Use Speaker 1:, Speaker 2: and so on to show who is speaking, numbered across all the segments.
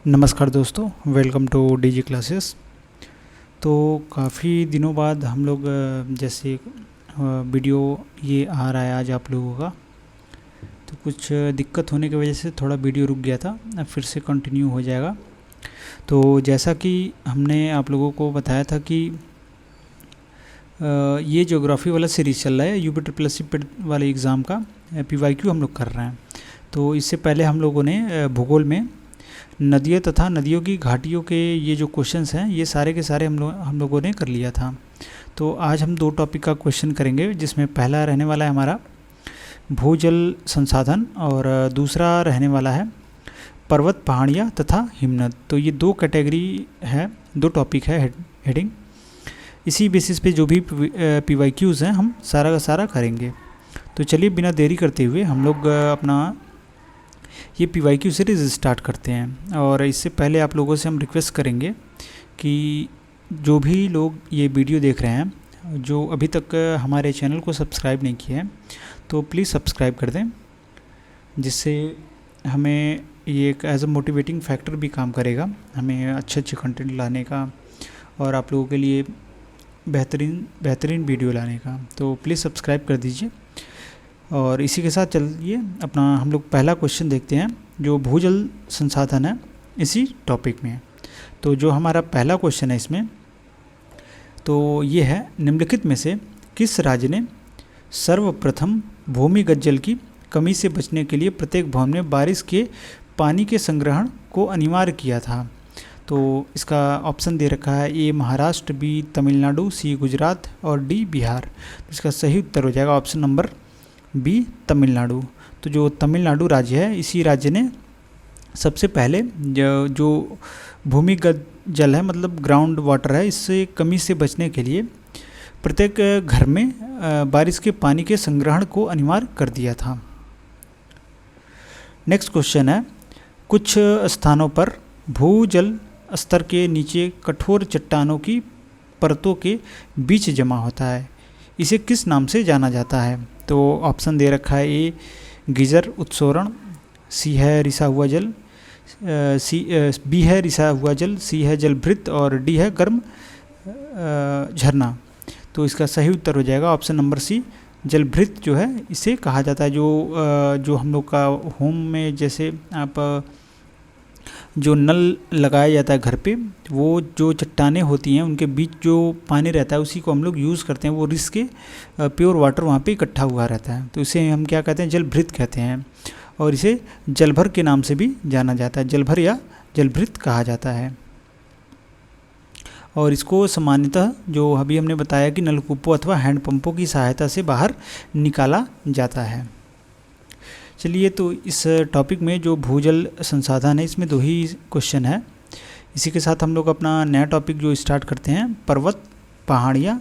Speaker 1: नमस्कार दोस्तों, welcome two DG classes. तो काफ़ी दिनों बाद हम लोग जैसे वीडियो ये आ रहा है आज आप लोगों का, तो कुछ दिक्कत होने की वजह से थोड़ा वीडियो रुक गया था। अब फिर से कंटिन्यू हो जाएगा। तो जैसा कि हमने आप लोगों को बताया था कि ये ज्योग्राफी वाला सीरीज़ चल रहा है यूपी ट्रिपल वाले एग्ज़ाम का PYQ हम लोग कर रहे हैं। तो इससे पहले हम लोगों ने भूगोल में नदियों तथा नदियों की घाटियों के ये जो क्वेश्चंस हैं ये सारे के सारे हम लोगों ने कर लिया था। तो आज हम दो टॉपिक का क्वेश्चन करेंगे, जिसमें पहला रहने वाला है हमारा भूजल संसाधन और दूसरा रहने वाला है पर्वत पहाड़ियाँ तथा हिमनद। तो ये दो कैटेगरी है, दो टॉपिक है हेडिंग। इसी बेसिस पे जो भी PYQs हैं हम सारा का सारा करेंगे। तो चलिए बिना देरी करते हुए हम लोग अपना ये PYQ सीरीज़ स्टार्ट करते हैं। और इससे पहले आप लोगों से हम रिक्वेस्ट करेंगे कि जो भी लोग ये वीडियो देख रहे हैं, जो अभी तक हमारे चैनल को सब्सक्राइब नहीं किए हैं, तो प्लीज़ सब्सक्राइब कर दें, जिससे हमें ये एक एज अ मोटिवेटिंग फैक्टर भी काम करेगा, हमें अच्छे अच्छे कंटेंट लाने का और आप लोगों के लिए बेहतरीन वीडियो लाने का। तो प्लीज़ सब्सक्राइब कर दीजिए। और इसी के साथ चलिए अपना हम लोग पहला क्वेश्चन देखते हैं, जो भूजल संसाधन है इसी टॉपिक में। तो जो हमारा पहला क्वेश्चन है इसमें, तो ये है, निम्नलिखित में से किस राज्य ने सर्वप्रथम भूमिगत जल की कमी से बचने के लिए प्रत्येक भवन में बारिश के पानी के संग्रहण को अनिवार्य किया था? तो इसका ऑप्शन दे रखा है A Maharashtra, B Tamil Nadu, C Gujarat और D बिहार। तो इसका सही उत्तर हो जाएगा ऑप्शन नंबर B तमिलनाडु। तो जो तमिलनाडु राज्य है, इसी राज्य ने सबसे पहले जो भूमिगत जल है, मतलब ग्राउंड वाटर है, इससे कमी से बचने के लिए प्रत्येक घर में बारिश के पानी के संग्रहण को अनिवार्य कर दिया था। नेक्स्ट क्वेश्चन है, कुछ स्थानों पर भूजल स्तर के नीचे कठोर चट्टानों की परतों के बीच जमा होता है, इसे किस नाम से जाना जाता है? तो ऑप्शन दे रखा है A गीजर उत्सोरण, C है रिसा हुआ जल, B है रिसा हुआ जल, C है जलभृत और D है गर्म झरना। तो इसका सही उत्तर हो जाएगा ऑप्शन नंबर C जलभृत जो है इसे कहा जाता है। जो हम लोग का होम में जैसे आप जो नल लगाया जाता है घर पे, वो जो चट्टानें होती हैं उनके बीच जो पानी रहता है उसी को हम लोग यूज़ करते हैं, वो रिस के प्योर वाटर वहाँ पे इकट्ठा हुआ रहता है। तो इसे हम क्या कहते हैं, जलभृत कहते हैं। और इसे जलभर के नाम से भी जाना जाता है, जलभर या जलभृत कहा जाता है। और इसको सामान्यतः जो अभी हमने बताया कि नलकूपों अथवा हैंडपंपों की सहायता से बाहर निकाला जाता है। चलिए, तो इस टॉपिक में जो भूजल संसाधन है इसमें दो ही क्वेश्चन है। इसी के साथ हम लोग अपना नया टॉपिक जो स्टार्ट करते हैं, पर्वत पहाड़ियाँ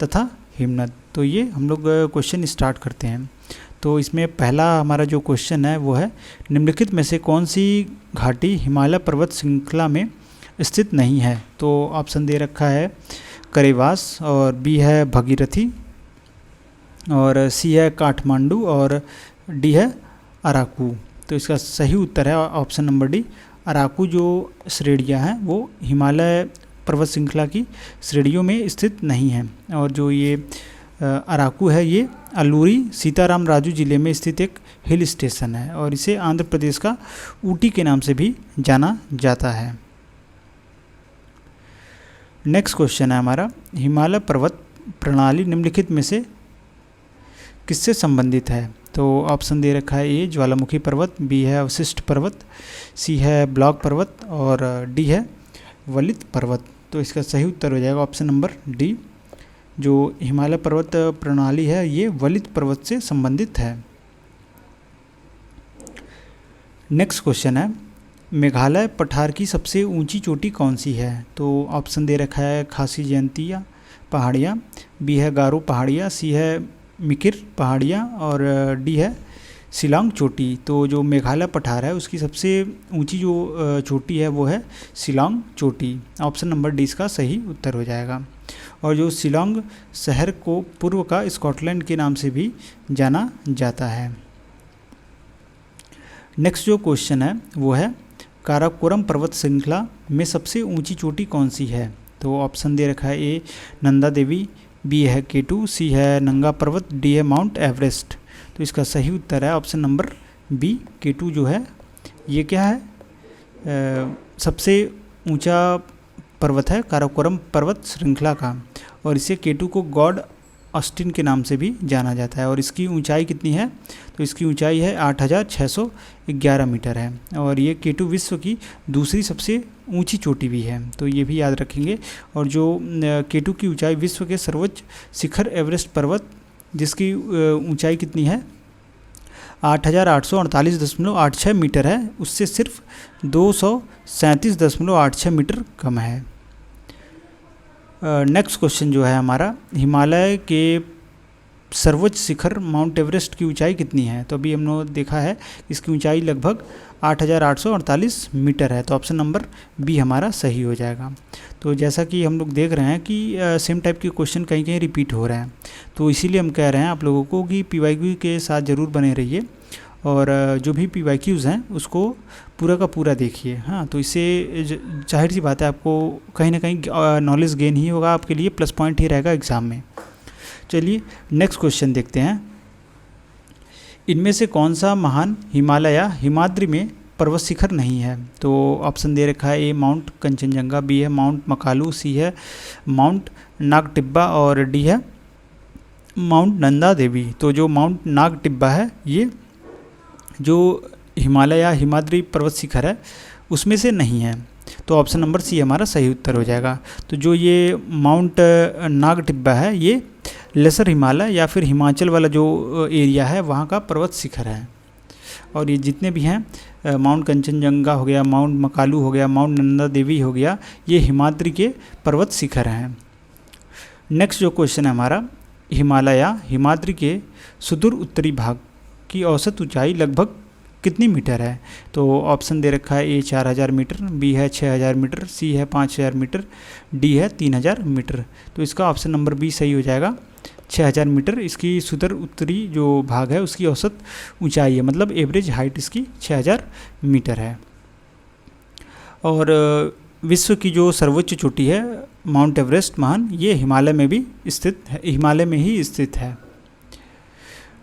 Speaker 1: तथा हिमनद। तो ये हम लोग क्वेश्चन स्टार्ट करते हैं। तो इसमें पहला हमारा जो क्वेश्चन है वो है, निम्नलिखित में से कौन सी घाटी हिमालय पर्वत श्रृंखला में स्थित नहीं है? तो ऑप्शन दे रखा है करेवास, और B है भगीरथी, और C है काठमांडू, और D है अराकू। तो इसका सही उत्तर है ऑप्शन नंबर D अराकू। जो श्रेणियाँ हैं वो हिमालय पर्वत श्रृंखला की श्रेणियों में स्थित नहीं हैं। और जो ये अराकू है ये अल्लूरी सीताराम राजू ज़िले में स्थित एक हिल स्टेशन है, और इसे आंध्र प्रदेश का ऊटी के नाम से भी जाना जाता है। नेक्स्ट क्वेश्चन है हमारा, हिमालय पर्वत प्रणाली निम्नलिखित में से किससे संबंधित है? तो ऑप्शन दे रखा है A ज्वालामुखी पर्वत, B है अवशिष्ट पर्वत, C है ब्लॉक पर्वत, और D है वलित पर्वत। तो इसका सही उत्तर हो जाएगा ऑप्शन नंबर D। जो हिमालय पर्वत प्रणाली है ये वलित पर्वत से संबंधित है। नेक्स्ट क्वेश्चन है, मेघालय पठार की सबसे ऊंची चोटी कौन सी है? तो ऑप्शन दे रखा है खासी जयंतिया पहाड़ियाँ, B है गारो पहाड़ियाँ, C है मिकिर पहाड़ियाँ, और D है शिलांग चोटी। तो जो मेघालय पठार है उसकी सबसे ऊंची जो चोटी है वो है शिलांग चोटी। ऑप्शन नंबर D इसका सही उत्तर हो जाएगा। और जो शिलांग शहर को पूर्व का स्कॉटलैंड के नाम से भी जाना जाता है। नेक्स्ट जो क्वेश्चन है वो है, काराकोरम पर्वत श्रृंखला में सबसे ऊंची चोटी कौन सी है? तो ऑप्शन दे रखा है ए नंदा देवी, बी है K2, सी है नंगा पर्वत, डी है माउंट एवरेस्ट। तो इसका सही उत्तर है ऑप्शन नंबर बी K2 जो है ये क्या है, सबसे ऊंचा पर्वत है काराकोरम पर्वत श्रृंखला का, और इसे K2 को गॉड ऑस्टिन के नाम से भी जाना जाता है। और इसकी ऊंचाई कितनी है? तो इसकी ऊंचाई है 8611 मीटर है, और ये K2 विश्व की दूसरी सबसे ऊंची चोटी भी है, तो ये भी याद रखेंगे। और जो K2 की ऊंचाई विश्व के सर्वोच्च शिखर एवरेस्ट पर्वत, जिसकी ऊंचाई कितनी है 8848.86 मीटर है, उससे सिर्फ 237.86 मीटर कम है। नेक्स्ट क्वेश्चन जो है हमारा, हिमालय के सर्वोच्च शिखर माउंट एवरेस्ट की ऊंचाई कितनी है? तो अभी हमने देखा है इसकी ऊंचाई लगभग 8848 मीटर है, तो ऑप्शन नंबर बी हमारा सही हो जाएगा। तो जैसा कि हम लोग देख रहे हैं कि सेम टाइप के क्वेश्चन कहीं कहीं रिपीट हो रहे हैं, तो इसीलिए हम कह रहे हैं आप लोगों को कि PYQ के साथ ज़रूर बने रहिए, और जो भी PYQs हैं उसको पूरा का पूरा देखिए। हाँ, तो इससे जाहिर सी बात है आपको कहीं ना कहीं नॉलेज गेन ही होगा, आपके लिए प्लस पॉइंट ही रहेगा एग्ज़ाम में। चलिए नेक्स्ट क्वेश्चन देखते हैं। इनमें से कौन सा महान हिमालय या हिमाद्री में पर्वत शिखर नहीं है? तो ऑप्शन दे रखा है ए माउंट कंचनजंगा, बी है माउंट मकालू, सी है माउंट नागटिब्बा, और डी है माउंट नंदा देवी। तो जो माउंट नागटिब्बा है ये जो हिमालय या हिमाद्री पर्वत शिखर है उसमें से नहीं है, तो ऑप्शन नंबर सी हमारा सही उत्तर हो जाएगा। तो जो ये माउंट नागटिब्बा है ये लेसर हिमालय या फिर हिमाचल वाला जो एरिया है वहाँ का पर्वत शिखर है, और ये जितने भी हैं माउंट कंचनजंगा हो गया, माउंट मकालू हो गया, माउंट नंदा देवी हो गया, ये हिमाद्री के पर्वत शिखर हैं। नेक्स्ट जो क्वेश्चन है हमारा, हिमालय या हिमाद्री के सुदूर उत्तरी भाग की औसत ऊंचाई लगभग कितनी मीटर है? तो ऑप्शन दे रखा है ए 4000 मीटर, बी है 6000 मीटर, सी है 5000 मीटर, डी है 3000 मीटर। तो इसका ऑप्शन नंबर बी सही हो जाएगा, 6000 मीटर इसकी सुदूर उत्तरी जो भाग है उसकी औसत ऊंचाई है, मतलब एवरेज हाइट इसकी 6000 मीटर है। और विश्व की जो सर्वोच्च चोटी है माउंट एवरेस्ट महान, ये हिमालय में भी स्थित है, हिमालय में ही स्थित है।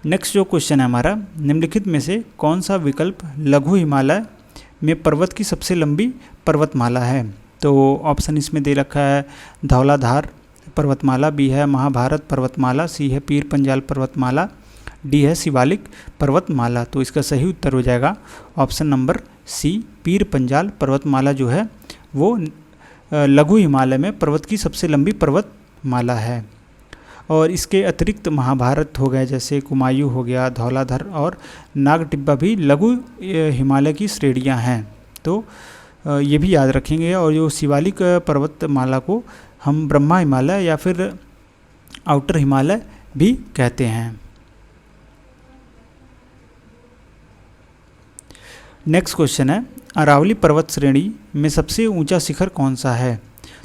Speaker 1: नेक्स्ट जो क्वेश्चन है हमारा, निम्नलिखित में से कौन सा विकल्प लघु हिमालय में पर्वत की सबसे लंबी पर्वतमाला है? तो ऑप्शन इसमें दे रखा है धौलाधार पर्वतमाला, बी है महाभारत पर्वतमाला, सी है पीर पंजाल पर्वतमाला, डी है शिवालिक पर्वतमाला। तो इसका सही उत्तर हो जाएगा option number C, Pir Panjal पर्वतमाला जो है वो लघु हिमालय में पर्वत की सबसे लंबी पर्वतमाला है। और इसके अतिरिक्त महाभारत हो गए, जैसे कुमायूं हो गया, धौलाधर और नागटिब्बा भी लघु हिमालय की श्रेणियां हैं, तो ये भी याद रखेंगे। और जो शिवालिक पर्वतमाला को हम ब्रह्मा हिमालय या फिर आउटर हिमालय भी कहते हैं। नेक्स्ट क्वेश्चन है, अरावली पर्वत श्रेणी में सबसे ऊंचा शिखर कौन सा है?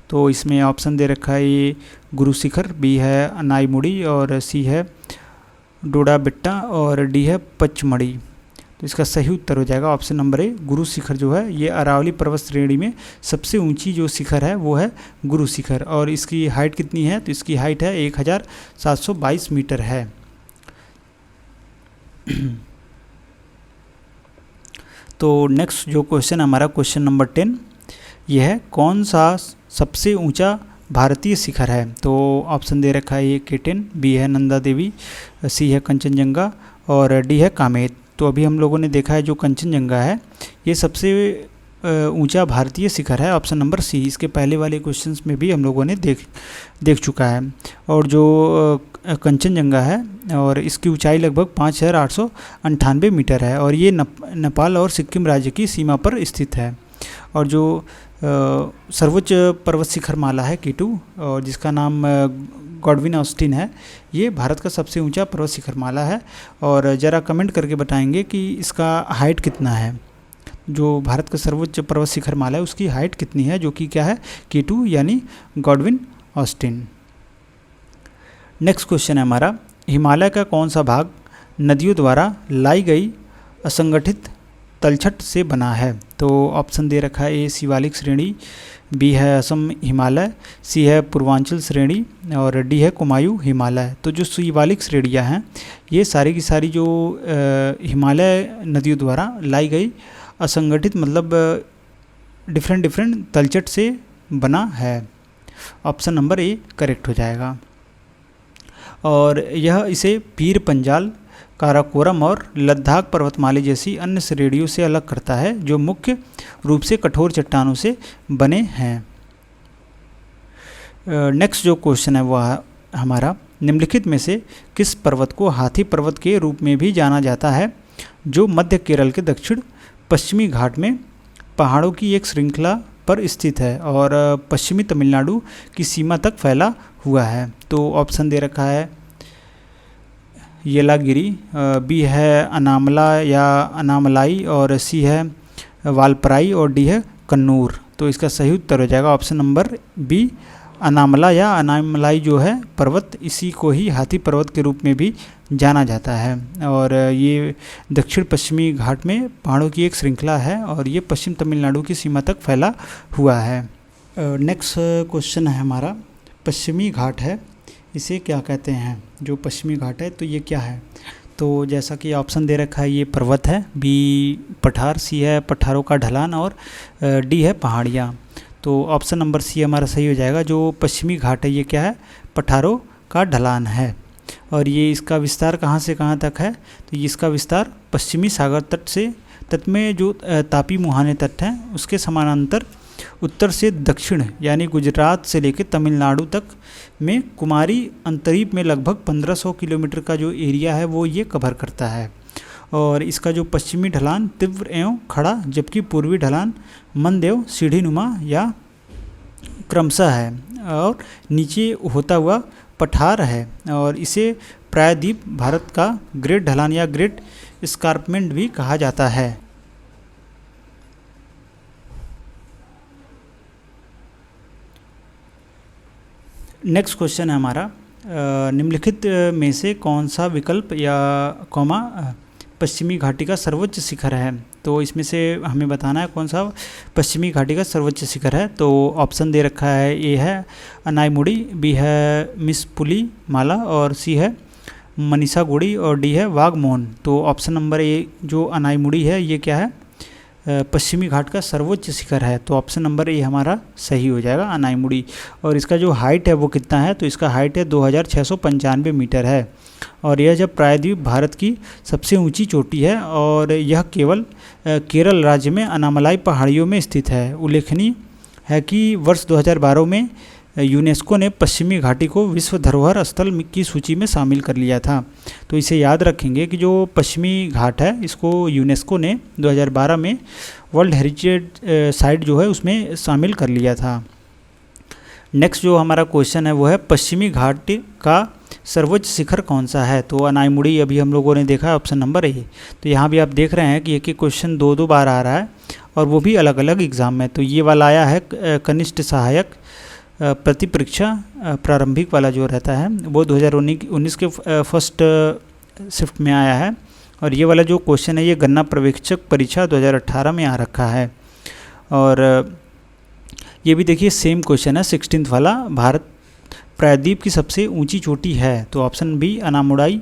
Speaker 1: तो इसमें ऑप्शन दे रखा है ये गुरु शिखर, बी है अनाईमुड़ी, और सी है डोडा बेट्टा, और डी है पचमढ़ी। तो इसका सही उत्तर हो जाएगा option number A, Guru Shikhar जो है ये अरावली पर्वत श्रेणी में सबसे ऊंची जो शिखर है वो है गुरु शिखर। और इसकी हाइट कितनी है? तो इसकी हाइट है 1722 मीटर है। तो नेक्स्ट जो क्वेश्चन हमारा क्वेश्चन नंबर 10, यह है कौन सा सबसे ऊंचा भारतीय शिखर है? तो ऑप्शन दे रखा है ये K10, बी है नंदा देवी, सी है कंचनजंगा, और डी है कामेत। तो अभी हम लोगों ने देखा है जो कंचनजंगा है ये सबसे ऊंचा भारतीय शिखर है, ऑप्शन नंबर सी। इसके पहले वाले क्वेश्चंस में भी हम लोगों ने देख चुका है। और जो कंचनजंगा है और इसकी ऊंचाई लगभग 5898 मीटर है, और ये नेपाल और सिक्किम राज्य की सीमा पर स्थित है। और जो सर्वोच्च पर्वत शिखर माला है K2, और जिसका नाम गॉडविन ऑस्टिन है, ये भारत का सबसे ऊंचा पर्वत शिखर माला है। और ज़रा कमेंट करके बताएंगे कि इसका हाइट कितना है, जो भारत का सर्वोच्च पर्वत शिखर माला है उसकी हाइट कितनी है, जो कि क्या है K2 यानी गॉडविन ऑस्टिन। नेक्स्ट क्वेश्चन है हमारा, हिमालय का कौन सा भाग नदियों द्वारा लाई गई असंगठित तलछट से बना है? तो ऑप्शन दे रखा है ए शिवालिक श्रेणी, बी है असम हिमालय, सी है पूर्वांचल श्रेणी और डी है कुमायूं हिमालय। तो जो शिवालिक श्रेणियाँ हैं ये सारी की सारी जो हिमालय नदियों द्वारा लाई गई असंगठित मतलब डिफरेंट तलछट से बना है। ऑप्शन नंबर ए करेक्ट हो जाएगा। और यह इसे पीर पंजाल, काराकोरम और लद्दाख पर्वतमाला जैसी अन्य श्रेणियों से अलग करता है जो मुख्य रूप से कठोर चट्टानों से बने हैं। नेक्स्ट जो क्वेश्चन है वह हमारा, निम्नलिखित में से किस पर्वत को हाथी पर्वत के रूप में भी जाना जाता है जो मध्य केरल के दक्षिण पश्चिमी घाट में पहाड़ों की एक श्रृंखला पर स्थित है और पश्चिमी तमिलनाडु की सीमा तक फैला हुआ है? तो ऑप्शन दे रखा है येलागिरी, बी है अनामला या अनामलाई और सी है वालपराई और डी है कन्नूर। तो इसका सही उत्तर हो जाएगा ऑप्शन नंबर बी, अनामला या अनामलाई जो है पर्वत, इसी को ही हाथी पर्वत के रूप में भी जाना जाता है और ये दक्षिण पश्चिमी घाट में पहाड़ों की एक श्रृंखला है और ये पश्चिम तमिलनाडु की सीमा तक फैला हुआ है। नेक्स्ट क्वेश्चन है हमारा, पश्चिमी घाट है इसे क्या कहते हैं? जो पश्चिमी घाट है तो ये क्या है? तो जैसा कि ऑप्शन दे रखा है ये पर्वत है, बी पठार, सी है पठारों का ढलान और डी है पहाड़ियाँ। तो ऑप्शन नंबर सी हमारा सही हो जाएगा। जो पश्चिमी घाट है ये क्या है? पठारों का ढलान है। और ये इसका विस्तार कहाँ से कहाँ तक है? तो इसका विस्तार पश्चिमी सागर तट में जो तापी मुहाने तट हैं उसके समानांतर उत्तर से दक्षिण यानी गुजरात से लेकर तमिलनाडु तक में कुमारी अंतरीप में लगभग 1500 किलोमीटर का जो एरिया है वो ये कवर करता है। और इसका जो पश्चिमी ढलान तीव्र एवं खड़ा जबकि पूर्वी ढलान मंद एवं सीढ़ीनुमा या क्रमशः है और नीचे होता हुआ पठार है और इसे प्रायद्वीप भारत का ग्रेट ढलान या ग्रेट एस्कार्पमेंट भी कहा जाता है। नेक्स्ट क्वेश्चन है हमारा, निम्नलिखित में से कौन सा विकल्प या पश्चिमी घाटी का सर्वोच्च शिखर है? तो इसमें से हमें बताना है कौन सा पश्चिमी घाटी का सर्वोच्च शिखर है। तो ऑप्शन दे रखा है ए है अनाईमुड़ी, बी है मिसपुली माला और सी है मनीषागुड़ी और डी है वाघमोहन। तो ऑप्शन नंबर ए जो अनाईमुड़ी है ये क्या है? पश्चिमी घाट का सर्वोच्च शिखर है। तो ऑप्शन नंबर ए हमारा सही हो जाएगा अनाईमुड़ी। और इसका जो हाइट है वो कितना है? तो इसका हाइट है 2695 मीटर है और यह जब प्रायद्वीप भारत की सबसे ऊंची चोटी है और यह केवल केरल राज्य में अनामलाई पहाड़ियों में स्थित है। उल्लेखनीय है कि वर्ष 2012 में यूनेस्को ने पश्चिमी घाटी को विश्व धरोहर स्थल की सूची में शामिल कर लिया था। तो इसे याद रखेंगे कि जो पश्चिमी घाट है इसको यूनेस्को ने 2012 में वर्ल्ड हेरिटेज साइट जो है उसमें शामिल कर लिया था। नेक्स्ट जो हमारा क्वेश्चन है वो है पश्चिमी घाट का सर्वोच्च शिखर कौन सा है? तो अनाईमुड़ी अभी हम लोगों ने देखा ऑप्शन नंबर ए। तो यहाँ भी आप देख रहे हैं कि एक क्वेश्चन दो बार आ रहा है और वो भी अलग अलग एग्ज़ाम में। तो ये वाला आया है कनिष्ठ सहायक प्रति परीक्षा प्रारंभिक वाला जो रहता है वो 2019 के फर्स्ट शिफ्ट में आया है और ये वाला जो क्वेश्चन है ये गन्ना पर्यवेक्षक परीक्षा 2018 में आ रखा है। और ये भी देखिए सेम क्वेश्चन है 16th वाला, भारत प्रायद्वीप की सबसे ऊंची चोटी है। तो ऑप्शन बी अनामुड़ाई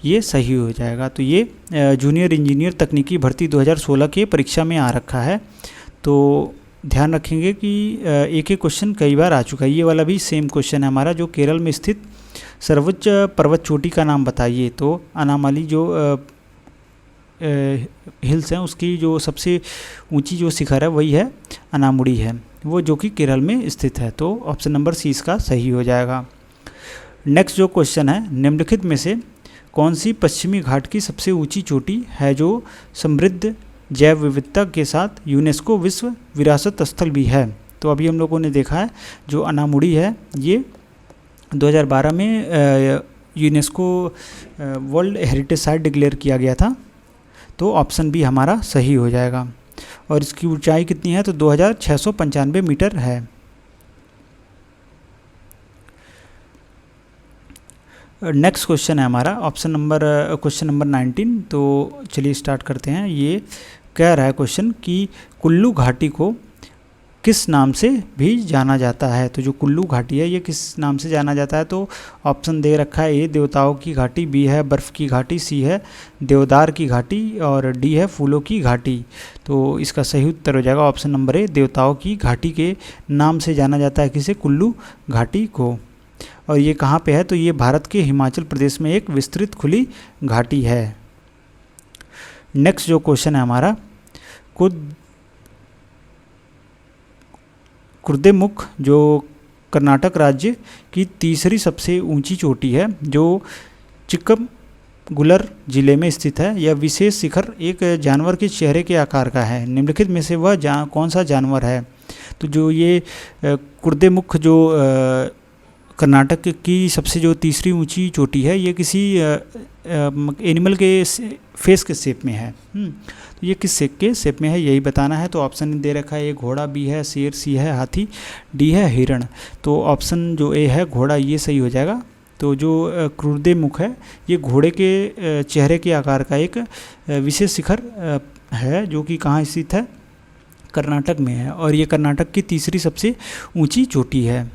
Speaker 1: ये सही हो जाएगा। तो ये जूनियर इंजीनियर तकनीकी भर्ती 2016 के परीक्षा में आ रखा है। तो ध्यान रखेंगे कि एक ही क्वेश्चन कई बार आ चुका है। ये वाला भी सेम क्वेश्चन है हमारा, जो केरल में स्थित सर्वोच्च पर्वत चोटी का नाम बताइए। तो अनामाली जो हिल्स हैं उसकी जो सबसे ऊंची जो शिखर है वही है अनामुड़ी है, वो जो कि केरल में स्थित है। तो ऑप्शन नंबर सी इसका सही हो जाएगा। नेक्स्ट जो क्वेश्चन है, निम्नलिखित में से कौन सी पश्चिमी घाट की सबसे ऊंची चोटी है जो समृद्ध जैव विविधता के साथ यूनेस्को विश्व विरासत स्थल भी है? तो अभी हम लोगों ने देखा है जो अनामुड़ी है ये 2012 में UNESCO world heritage site declare किया गया था। तो ऑप्शन बी हमारा सही हो जाएगा। और इसकी ऊंचाई कितनी है? तो 2695 मीटर है। नेक्स्ट क्वेश्चन है हमारा क्वेश्चन नंबर 19। तो चलिए स्टार्ट करते हैं। ये कह रहा है क्वेश्चन कि कुल्लू घाटी को किस नाम से भी जाना जाता है। तो जो कुल्लू घाटी है ये किस नाम से जाना जाता है, तो ऑप्शन दे रखा है, ए देवताओं की घाटी, बी है बर्फ़ की घाटी, सी है देवदार की घाटी और डी है फूलों की घाटी। तो इसका सही उत्तर हो जाएगा ऑप्शन नंबर ए, देवताओं की घाटी के नाम से जाना जाता है किसे, कुल्लू घाटी को। और ये कहाँ पे है, तो ये भारत के हिमाचल प्रदेश में एक विस्तृत खुली घाटी है। नेक्स्ट जो क्वेश्चन है हमारा, कुद्रेमुख जो कर्नाटक राज्य की तीसरी सबसे ऊंची चोटी है, जो चिक्कमगलुर जिले में स्थित है। यह विशेष शिखर एक जानवर के चेहरे के आकार का है। निम्नलिखित में से वह कौन सा जानवर है। तो जो ये कुद्रेमुख जो कर्नाटक की सबसे जो तीसरी ऊंची चोटी है, ये किसी एनिमल के फेस के शेप में है। तो ये किस शेप के शेप में है यही बताना है। तो ऑप्शन दे रखा है, ए घोड़ा, बी है शेर, सी है हाथी, डी है हिरण। तो ऑप्शन जो ए है घोड़ा, ये सही हो जाएगा। तो जो कुद्रेमुख है ये घोड़े के चेहरे के आकार का एक विशेष शिखर है, जो कि कहाँ स्थित है, कर्नाटक में है। और ये कर्नाटक की तीसरी सबसे ऊंची चोटी है।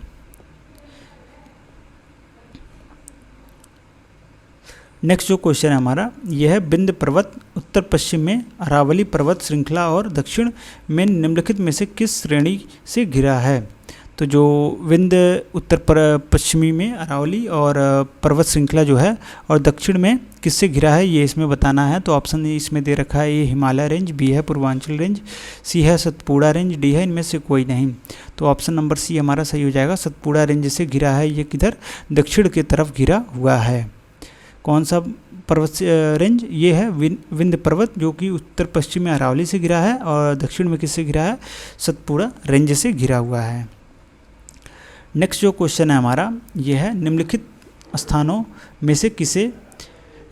Speaker 1: नेक्स्ट जो क्वेश्चन है हमारा, यह है विंध्य पर्वत उत्तर पश्चिम में अरावली पर्वत श्रृंखला और दक्षिण में निम्नलिखित में से किस श्रेणी से घिरा है। तो जो विंध्य उत्तर पश्चिमी में अरावली और पर्वत श्रृंखला जो है और दक्षिण में किससे घिरा है ये इसमें बताना है। तो ऑप्शन इसमें दे रखा है, ए हिमालय रेंज, बी है पूर्वांचल रेंज, सी है सतपुड़ा रेंज, डी है इनमें से कोई नहीं। तो ऑप्शन नंबर सी हमारा सही हो जाएगा। सतपुड़ा रेंज से घिरा है, ये किधर, दक्षिण की तरफ घिरा हुआ है। कौन सा पर्वत रेंज, ये है विंध्य पर्वत, जो कि उत्तर पश्चिम में अरावली से घिरा है और दक्षिण में किससे घिरा है, सतपुड़ा रेंज से घिरा हुआ है। नेक्स्ट जो क्वेश्चन है हमारा, ये है निम्नलिखित स्थानों में से किसे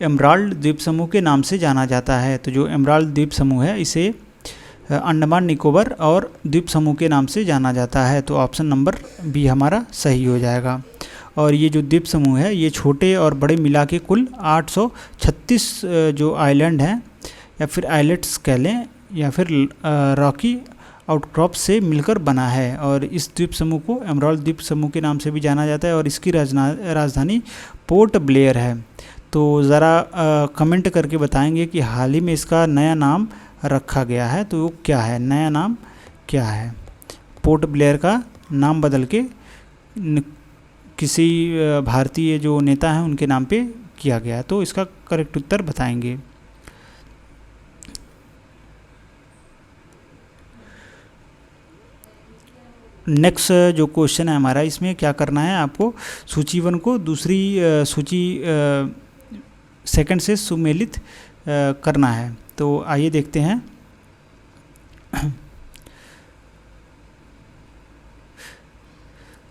Speaker 1: एमराल्ड द्वीप समूह के नाम से जाना जाता है। तो जो एमराल्ड द्वीप समूह है इसे अंडमान निकोबार और द्वीप समूह के नाम से जाना जाता है। तो ऑप्शन नंबर बी हमारा सही हो जाएगा। और ये जो द्वीप समूह है ये छोटे और बड़े मिला के कुल 836 जो आइलैंड हैं या फिर आइलेट्स कह लें या फिर रॉकी आउटक्रॉप से मिलकर बना है। और इस द्वीप समूह को एमराल्ड द्वीप समूह के नाम से भी जाना जाता है और इसकी राजधानी पोर्ट ब्लेयर है। तो ज़रा कमेंट करके बताएंगे कि हाल ही में इसका नया नाम रखा गया है, तो वो क्या है, नया नाम क्या है। पोर्ट ब्लेयर का नाम बदल के किसी भारतीय जो नेता हैं उनके नाम पे किया गया है। तो इसका करेक्ट उत्तर बताएंगे। नेक्स्ट जो क्वेश्चन है हमारा, इसमें क्या करना है आपको, सूची 1 को दूसरी सूची सेकंड से सुमेलित करना है। तो आइए देखते हैं।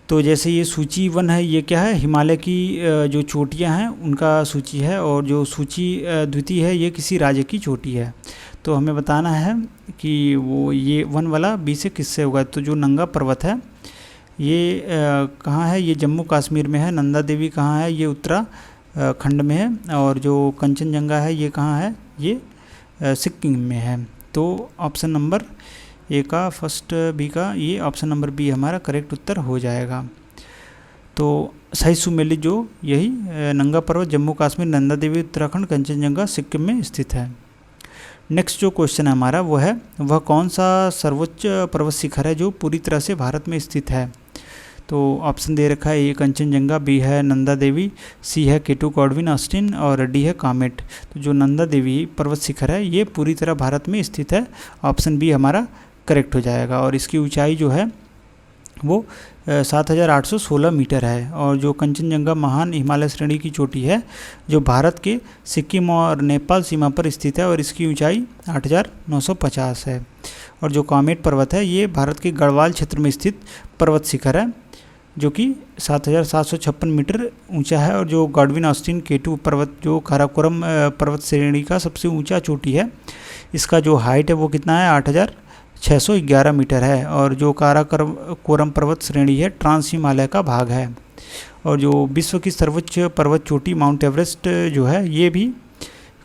Speaker 1: तो जैसे ये सूची 1 है, ये क्या है, हिमालय की जो चोटियां हैं उनका सूची है। और जो सूची द्वितीय है ये किसी राज्य की चोटी है। तो हमें बताना है कि वो ये 1 वाला बी से किससे होगा। तो जो नंगा पर्वत है ये कहाँ है, ये जम्मू कश्मीर में है। नंदा देवी कहाँ है, ये उत्तराखंड में है। और जो कंचनजंगा है ये कहाँ है, ये सिक्किम में है। तो ऑप्शन नंबर ए का, फर्स्ट बी का, ये ऑप्शन नंबर बी हमारा करेक्ट उत्तर हो जाएगा। तो सही सुमेलित जो यही नंगा पर्वत जम्मू कश्मीर, नंदा देवी उत्तराखंड, कंचनजंगा सिक्किम में स्थित है। नेक्स्ट जो क्वेश्चन है हमारा वो है, वह कौन सा सर्वोच्च पर्वत शिखर है जो पूरी तरह से भारत में स्थित है। तो ऑप्शन दे रखा है, ए कंचनजंगा, बी है नंदा देवी, सी है केटू कॉडविन ऑस्टिन और डी है कामेट। तो जो नंदा देवी पर्वत शिखर है ये पूरी तरह भारत में स्थित है। ऑप्शन बी हमारा करेक्ट हो जाएगा। और इसकी ऊंचाई जो है वो 7816 मीटर है। और जो कंचनजंगा महान हिमालय श्रेणी की चोटी है जो भारत के सिक्किम और नेपाल सीमा पर स्थित है और इसकी ऊंचाई 8950 है। और जो कामेट पर्वत है ये भारत के गढ़वाल क्षेत्र में स्थित पर्वत शिखर है जो कि 7756 मीटर ऊंचा है। और जो गॉडविन ऑस्टिन केटू पर्वत जो काराकोरम पर्वत श्रेणी का सबसे ऊंचा चोटी है, इसका जो हाइट है वो कितना है, 8611 मीटर है। और जो काराकोरम पर्वत श्रेणी है ट्रांस हिमालय का भाग है। और जो विश्व की सर्वोच्च पर्वत चोटी माउंट एवरेस्ट जो है ये भी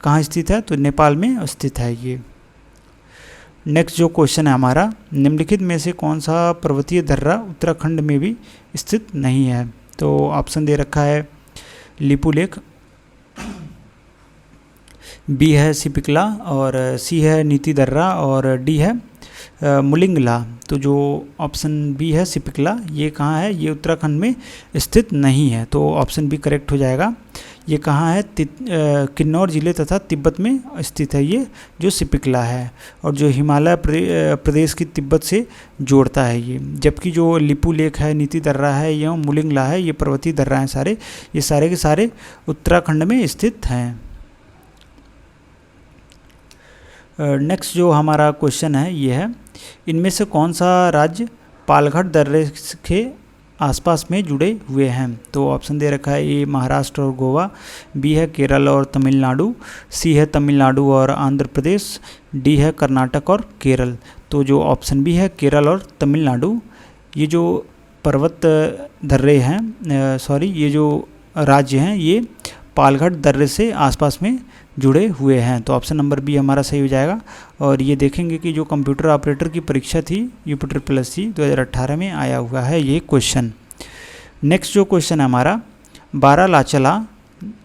Speaker 1: कहाँ स्थित है, तो नेपाल में स्थित है ये। नेक्स्ट जो क्वेश्चन है हमारा, निम्नलिखित में से कौन सा पर्वतीय दर्रा उत्तराखंड में भी स्थित नहीं है? तो ऑप्शन दे रखा है लिपुलेख, बी है सिपिकला, और सी है नीति दर्रा, और डी है मुलिंगला। तो जो ऑप्शन बी है सिपिकला, ये कहाँ है? ये उत्तराखंड में स्थित नहीं है, तो ऑप्शन बी करेक्ट हो जाएगा। ये कहाँ है? किन्नौर जिले तथा तिब्बत में स्थित है ये जो सिपिकला है, और जो हिमालय प्रदेश की तिब्बत से जोड़ता है ये। जबकि जो लिपुलेख है, नीति दर्रा है, एवं मुलिंगला है, ये पर्वतीय दर्रा हैं सारे, ये सारे के सारे उत्तराखंड में स्थित हैं। नेक्स्ट जो हमारा क्वेश्चन है ये है, इनमें से कौन सा राज्य पालघाट दर्रे के आसपास में जुड़े हुए हैं? तो ऑप्शन दे रखा है ए महाराष्ट्र और गोवा, बी है केरल और तमिलनाडु, सी है तमिलनाडु और आंध्र प्रदेश, डी है कर्नाटक और केरल। तो जो ऑप्शन बी है केरल और तमिलनाडु, ये जो पर्वत दर्रे हैं, ये जो राज्य हैं, ये पालघाट दर्रे से आसपास में जुड़े हुए हैं। तो ऑप्शन नंबर बी हमारा सही हो जाएगा। और ये देखेंगे कि जो कंप्यूटर ऑपरेटर की परीक्षा थी UPTRCC 2018 में आया हुआ है ये क्वेश्चन। नेक्स्ट जो क्वेश्चन है हमारा, बारालाचला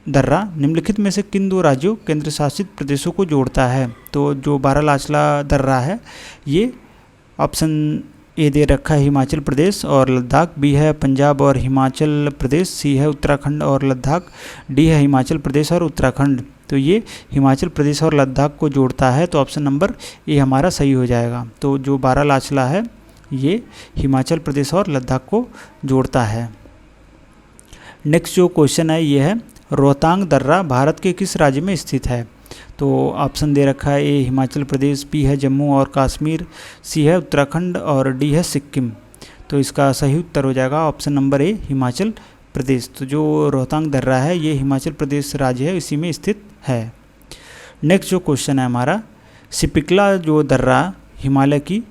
Speaker 1: दर्रा निम्नलिखित में से किन दो राज्यों केंद्र शासित प्रदेशों को जोड़ता है? तो जो बारालाचला दर्रा है ये ऑप्शन ए दे रखा है हिमाचल प्रदेश और लद्दाख, बी है पंजाब और हिमाचल प्रदेश, सी है उत्तराखंड और लद्दाख, डी है हिमाचल प्रदेश और उत्तराखंड। तो ये हिमाचल प्रदेश और लद्दाख को जोड़ता है, तो ऑप्शन नंबर ए हमारा सही हो जाएगा। तो जो बारालाचला है ये हिमाचल प्रदेश और लद्दाख को जोड़ता है। नेक्स्ट जो क्वेश्चन है ये है, रोहतांग दर्रा भारत के किस राज्य में स्थित है? तो ऑप्शन दे रखा है ए हिमाचल प्रदेश, बी है जम्मू और कश्मीर, सी है उत्तराखंड और डी है सिक्किम। तो इसका सही उत्तर हो जाएगा option number A Himachal Pradesh. तो जो रोहतांग दर्रा है ये हिमाचल प्रदेश राज्य है, इसी में स्थित है। नेक्स्ट जो क्वेश्चन है हमारा, सिपिकला जो दर्रा हिमालय की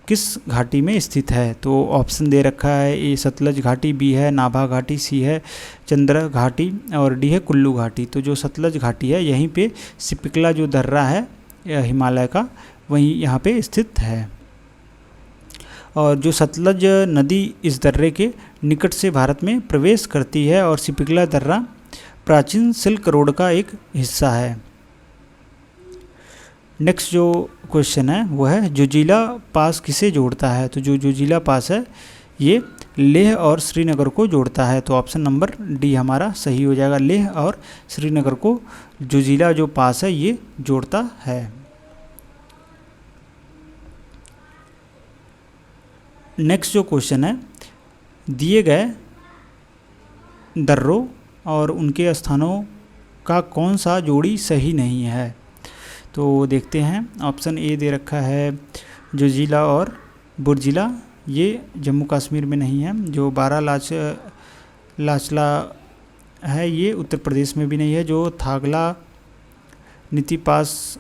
Speaker 1: किस घाटी में स्थित है? तो ऑप्शन दे रखा है ए सतलज घाटी, बी है नाभा घाटी, सी है चंद्र घाटी और डी है कुल्लू घाटी। तो जो सतलज घाटी है यहीं पे सिपिकला जो दर्रा है हिमालय का वहीं यहाँ पे स्थित है। और जो सतलज नदी इस दर्रे के निकट से भारत में प्रवेश करती है, और सिपिकला दर्रा प्राचीन सिल्क रोड का एक हिस्सा है। नेक्स्ट जो क्वेश्चन है वो है, जोजिला पास किसे जोड़ता है? तो जो जोजिला पास है ये लेह और श्रीनगर को जोड़ता है। तो ऑप्शन नंबर डी हमारा सही हो जाएगा, लेह और श्रीनगर को जोजिला जो पास है ये जोड़ता है। नेक्स्ट जो क्वेश्चन है, दिए गए दर्रों और उनके स्थानों का कौन सा जोड़ी सही नहीं है? तो देखते हैं, ऑप्शन ए दे रखा है जोजिला और बुर्जिला, ये जम्मू कश्मीर में नहीं है। जो बारालाचला है ये उत्तर प्रदेश में भी नहीं है। जो थागला, नीति पास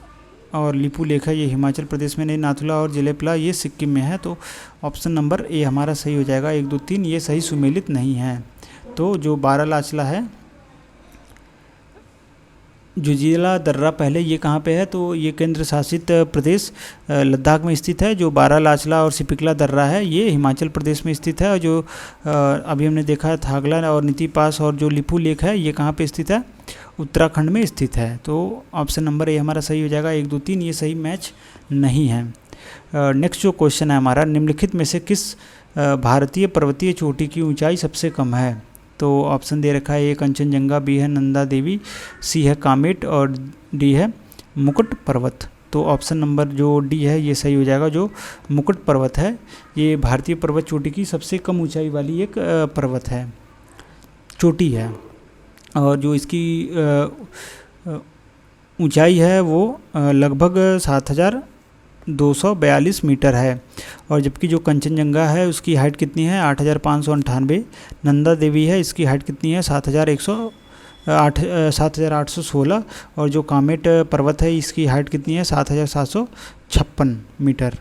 Speaker 1: और लिपुलेख है ये हिमाचल प्रदेश में नहीं। नाथुला और जिलेपला ये सिक्किम में है। तो ऑप्शन नंबर ए हमारा सही हो जाएगा। 1, 2, 3 ये सही सुमेलित नहीं है। तो जो बारालाचला है, जोजिला दर्रा पहले ये कहाँ पे है? तो ये केंद्र शासित प्रदेश लद्दाख में स्थित है। जो बारालाचला और सिपिकला दर्रा है ये हिमाचल प्रदेश में स्थित है। और जो अभी हमने देखा है थागला और नीति पास और जो लिपुलेख है ये कहाँ पे स्थित है? उत्तराखंड में स्थित है। तो ऑप्शन नंबर ए हमारा सही हो जाएगा। 1, 2, 3 ये सही मैच नहीं है। नेक्स्ट जो क्वेश्चन है हमारा, निम्नलिखित में से किस भारतीय पर्वतीय चोटी की ऊंचाई सबसे कम है? तो ऑप्शन दे रखा है ए कंचनजंगा, बी है नंदा देवी, सी है कामेट और डी है मुकुट पर्वत। तो ऑप्शन नंबर जो डी है ये सही हो जाएगा। जो मुकुट पर्वत है ये भारतीय पर्वत चोटी की सबसे कम ऊंचाई वाली एक पर्वत है, चोटी है। और जो इसकी ऊंचाई है वो लगभग 7,242 मीटर है। और जबकि जो कंचनजंगा है उसकी हाइट कितनी है? 8,598। नंदा देवी है इसकी हाइट कितनी है? 7,816। और जो कामेट पर्वत है इसकी हाइट कितनी है? 7,756 मीटर।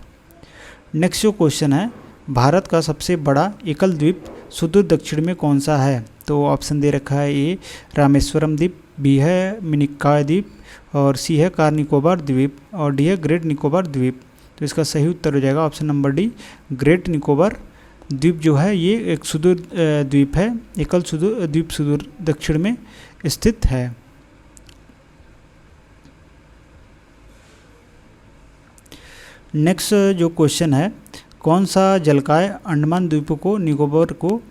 Speaker 1: नेक्स्ट जो क्वेश्चन है, भारत का सबसे बड़ा एकल द्वीप सुदूर दक्षिण में कौन सा है? तो ऑप्शन दे रखा है ए रामेश्वरम द्वीप, बी है मिनिकॉय द्वीप और सी है कार निकोबार द्वीप और डी है ग्रेट निकोबार द्वीप। तो इसका सही उत्तर हो जाएगा option number D, great Nicobar द्वीप जो है ये एक सुदूर द्वीप है, एकल सुदूर द्वीप सुदूर दक्षिण में स्थित है। नेक्स्ट जो क्वेश्चन है, कौन सा जलकाय अंडमान द्वीपों को निकोबार को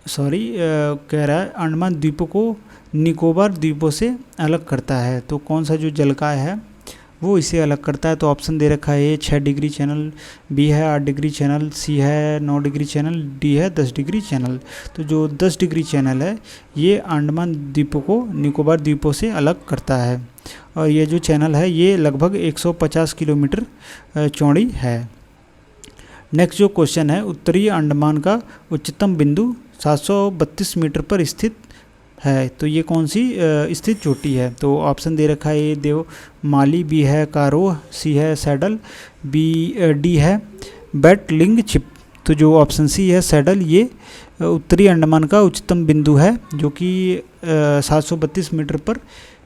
Speaker 1: कह रहा है अंडमान द्वीपों को निकोबार द्वीपों से अलग करता है। तो कौन सा जो जलकाय है वो इसे अलग करता है। तो ऑप्शन दे रखा है, ए 6 डिग्री चैनल, बी है 8 डिग्री चैनल, सी है 9 डिग्री चैनल, डी है 10 डिग्री चैनल। तो जो 10 डिग्री चैनल है ये अंडमान द्वीपों को निकोबार द्वीपों से अलग करता है, और ये जो चैनल है ये लगभग 150 किलोमीटर चौड़ी है। नेक्स्ट जो क्वेश्चन है, उत्तरी अंडमान का उच्चतम बिंदु 732 मीटर पर स्थित है। तो ये कौन सी स्थित चोटी है। तो ऑप्शन दे रखा है, ए देवमाली, बी है कारो, सी है सैडल, डी है बैटलिंगछिप। तो जो ऑप्शन सी है सैडल, ये उत्तरी अंडमान का उच्चतम बिंदु है जो कि 732 मीटर पर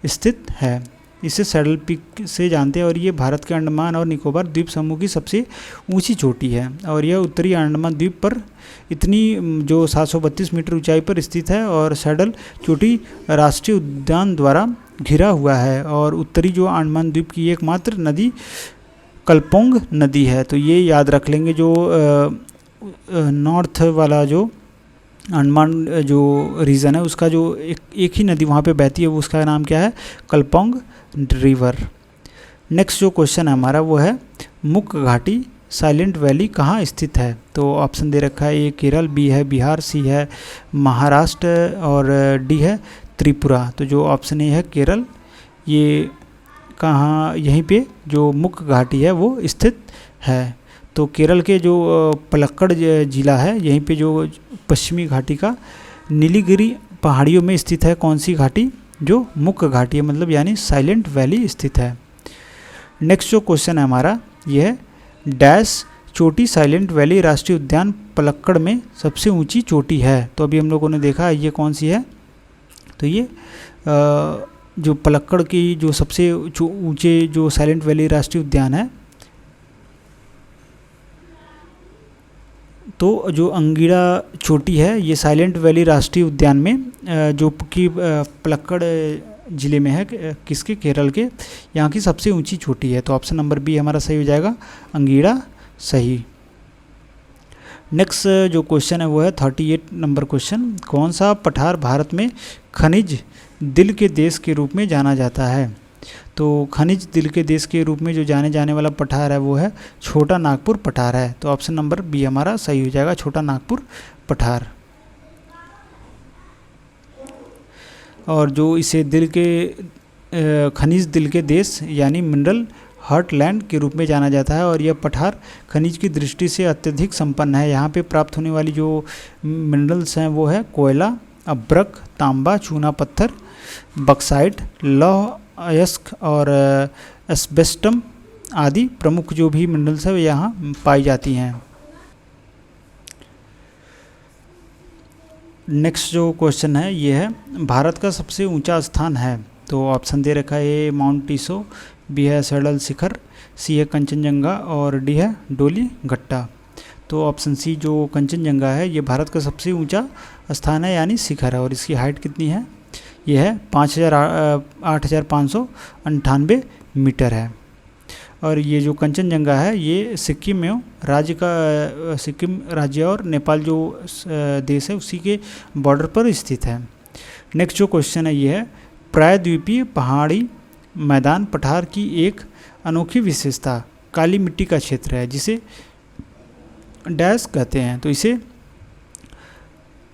Speaker 1: स्थित है। इसे सैडल पीक से जानते हैं, और ये भारत के अंडमान और निकोबार द्वीप समूह की सबसे ऊंची चोटी है, और यह उत्तरी अंडमान द्वीप पर इतनी जो 732 मीटर ऊंचाई पर स्थित है, और सैडल चोटी राष्ट्रीय उद्यान द्वारा घिरा हुआ है, और उत्तरी जो अंडमान द्वीप की एकमात्र नदी कल्पोंग नदी है। तो ये याद रख लेंगे, जो नॉर्थ वाला जो अंडमान जो रीजन है उसका जो एक ही नदी वहाँ पे बहती है, उसका नाम क्या है, कल्पोंग रिवर। नेक्स्ट जो क्वेश्चन है हमारा वो है, मुक घाटी साइलेंट वैली कहाँ स्थित है। तो ऑप्शन दे रखा है, ए केरल, बी है बिहार, सी है महाराष्ट्र, और डी है त्रिपुरा। तो जो ऑप्शन ए है केरल, ये कहाँ, यहीं पे जो मुक घाटी है वो स्थित है। तो केरल के जो पलक्कड़ जिला है, यहीं पे जो पश्चिमी घाटी का नीलगिरी पहाड़ियों में स्थित है कौन सी घाटी, जो मुक घाटी है, मतलब यानी साइलेंट वैली स्थित है। नेक्स्ट जो क्वेश्चन है हमारा ये है, डैश चोटी साइलेंट वैली राष्ट्रीय उद्यान पलक्कड़ में सबसे ऊंची चोटी है। तो अभी हम लोगों ने देखा ये कौन सी है, तो ये जो पलक्कड़ की जो सबसे ऊंचे जो साइलेंट वैली राष्ट्रीय उद्यान है, तो जो अंगीड़ा चोटी है ये साइलेंट वैली राष्ट्रीय उद्यान में जो कि पलक्कड़ ज़िले में है, किसके, केरल के, यहाँ की सबसे ऊंची चोटी है। तो ऑप्शन नंबर बी हमारा सही हो जाएगा, अंगीड़ा सही। नेक्स्ट जो क्वेश्चन है वो है 38 नंबर क्वेश्चन, कौन सा पठार भारत में खनिज दिल के देश के रूप में जाना जाता है। तो खनिज दिल के देश के रूप में जो जाने जाने वाला पठार है वो है छोटा नागपुर पठार है। तो ऑप्शन नंबर बी हमारा सही हो जाएगा, छोटा नागपुर पठार। और जो इसे दिल के खनिज दिल के देश यानी मिनरल हार्टलैंड के रूप में जाना जाता है, और यह पठार खनिज की दृष्टि से अत्यधिक संपन्न है। यहाँ पे प्राप्त होने वाली जो मिनरल्स हैं वो है कोयला, अब्रक, तांबा, चूना पत्थर, बक्साइट, लौह अयस्क और एस्बेस्टम आदि प्रमुख जो भी मिनरल्स है यहाँ पाई जाती हैं। नेक्स्ट जो क्वेश्चन है ये है, भारत का सबसे ऊंचा स्थान है। तो ऑप्शन दे रखा है, ए माउंट टीसो, बी है सैडल शिखर, सी है कंचनजंगा, और डी है डोली घट्टा। तो ऑप्शन सी जो कंचनजंगा है ये भारत का सबसे ऊंचा स्थान है यानी शिखर है, और इसकी हाइट कितनी है, ये है 8,598 मीटर है। और ये जो कंचनजंगा है ये सिक्किम में सिक्किम राज्य और नेपाल जो देश है उसी के बॉर्डर पर स्थित है। नेक्स्ट जो क्वेश्चन है ये है, प्रायद्वीपीय पहाड़ी मैदान पठार की एक अनोखी विशेषता काली मिट्टी का क्षेत्र है जिसे डैश कहते हैं। तो इसे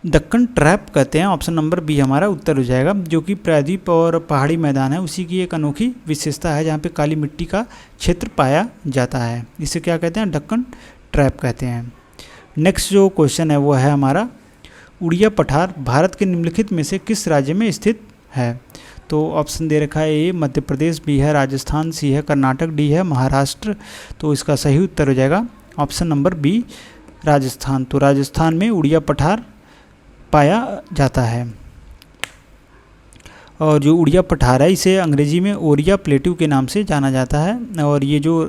Speaker 1: दक्कन ट्रैप कहते हैं। ऑप्शन नंबर बी हमारा उत्तर हो जाएगा, जो कि प्रायद्वीप और पहाड़ी मैदान है उसी की एक अनोखी विशेषता है जहाँ पे काली मिट्टी का क्षेत्र पाया जाता है। इसे क्या कहते हैं, दक्कन ट्रैप कहते हैं। नेक्स्ट जो क्वेश्चन है वो है हमारा, उड़िया पठार भारत के निम्नलिखित में से किस राज्य में स्थित है। तो ऑप्शन दे रखा है, ए मध्य प्रदेश, बी है राजस्थान, सी है कर्नाटक, डी है महाराष्ट्र। तो इसका सही उत्तर हो जाएगा ऑप्शन नंबर बी राजस्थान। तो राजस्थान में उड़िया पठार पाया जाता है। और जो उड़िया पठार है इसे अंग्रेजी में ओरिया प्लेट्यू के नाम से जाना जाता है और ये जो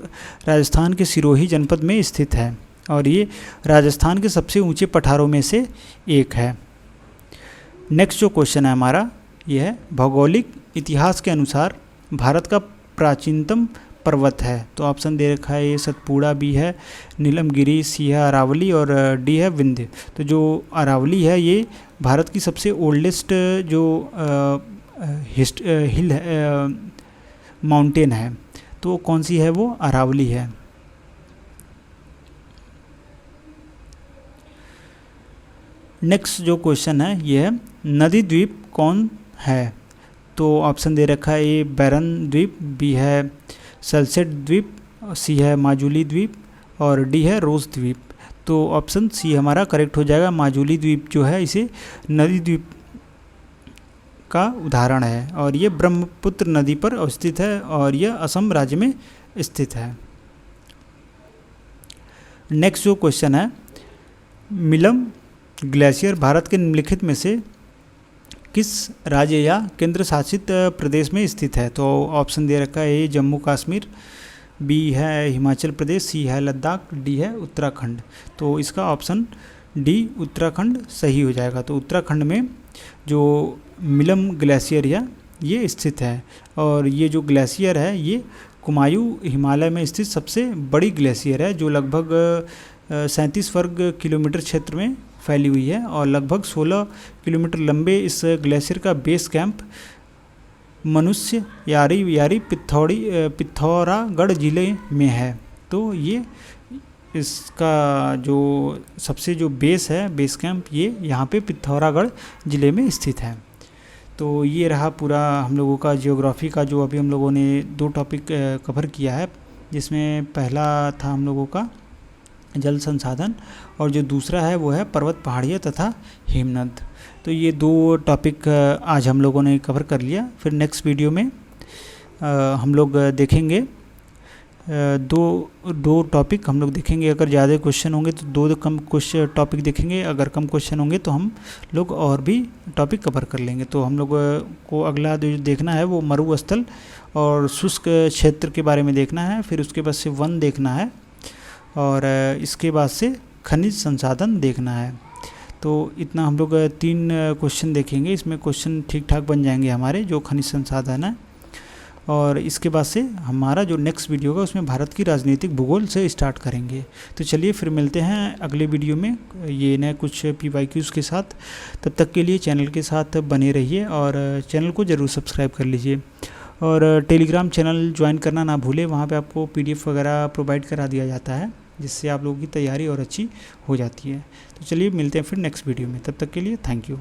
Speaker 1: राजस्थान के सिरोही जनपद में स्थित है और ये राजस्थान के सबसे ऊंचे पठारों में से एक है। नेक्स्ट जो क्वेश्चन है हमारा ये है भौगोलिक इतिहास के अनुसार भारत का प्राचीनतम पर्वत है। तो ऑप्शन दे रखा है, ये सतपुड़ा, बी है नीलमगिरी, सी है अरावली और डी है विंध्य। तो जो अरावली है ये भारत की सबसे ओल्डेस्ट जो हिल माउंटेन है, तो कौन सी है, वो अरावली है। नेक्स्ट जो क्वेश्चन है ये है नदी द्वीप कौन है। तो ऑप्शन दे रखा है, ए बैरन द्वीप, बी है सल्सेट द्वीप, सी है माजुली द्वीप और डी है रोज द्वीप। तो ऑप्शन सी हमारा करेक्ट हो जाएगा। माजुली द्वीप जो है इसे नदी द्वीप का उदाहरण है और ये ब्रह्मपुत्र नदी पर अवस्थित है और यह असम राज्य में स्थित है। नेक्स्ट जो क्वेश्चन है मिलम ग्लेशियर भारत के निम्नलिखित में से किस राज्य या केंद्र शासित प्रदेश में स्थित है। तो ऑप्शन दे रखा है, ए जम्मू कश्मीर, बी है हिमाचल प्रदेश, सी है लद्दाख, डी है उत्तराखंड। तो इसका ऑप्शन डी उत्तराखंड सही हो जाएगा। तो उत्तराखंड में जो मिलम ग्लेशियर है ये स्थित है और ये जो ग्लेशियर है ये कुमायूं हिमालय में स्थित सबसे बड़ी ग्लेशियर है जो लगभग 37 वर्ग किलोमीटर क्षेत्र में फैली हुई है और लगभग 16 किलोमीटर लंबे इस ग्लेशियर का बेस कैंप मनुष्य यारी पिथौरागढ़ जिले में है। तो ये इसका जो सबसे जो बेस है, बेस कैंप, ये यहाँ पे पिथौरागढ़ ज़िले में स्थित है। तो ये रहा पूरा हम लोगों का जियोग्राफी का जो अभी हम लोगों ने 2 टॉपिक कवर किया है, जिसमें पहला था हम लोगों का जल संसाधन और जो दूसरा है वो है पर्वत पहाड़ियाँ तथा हिमनद। तो ये 2 टॉपिक आज हम लोगों ने कवर कर लिया। फिर नेक्स्ट वीडियो में हम लोग देखेंगे दो टॉपिक हम लोग देखेंगे। अगर ज़्यादा क्वेश्चन होंगे तो 2 कम क्वेश्चन टॉपिक देखेंगे, अगर कम क्वेश्चन होंगे तो हम लोग और भी टॉपिक कवर कर लेंगे। तो हम लोग को अगला जो देखना है वो मरुस्थल और शुष्क क्षेत्र के बारे में देखना है, फिर उसके बाद से वन देखना है और इसके बाद से खनिज संसाधन देखना है। तो इतना हम लोग 3 क्वेश्चन देखेंगे, इसमें क्वेश्चन ठीक ठाक बन जाएंगे हमारे जो खनिज संसाधन है। और इसके बाद से हमारा जो नेक्स्ट वीडियो होगा उसमें भारत की राजनीतिक भूगोल से स्टार्ट करेंगे। तो चलिए फिर मिलते हैं अगले वीडियो में ये नए कुछ PYQs के साथ। तब तक के लिए चैनल के साथ बने रहिए और चैनल को ज़रूर सब्सक्राइब कर लीजिए और टेलीग्राम चैनल ज्वाइन करना ना भूलें। वहाँ पे आपको PDF वगैरह प्रोवाइड करा दिया जाता है, जिससे आप लोगों की तैयारी और अच्छी हो जाती है। तो चलिए मिलते हैं फिर नेक्स्ट वीडियो में, तब तक के लिए थैंक यू।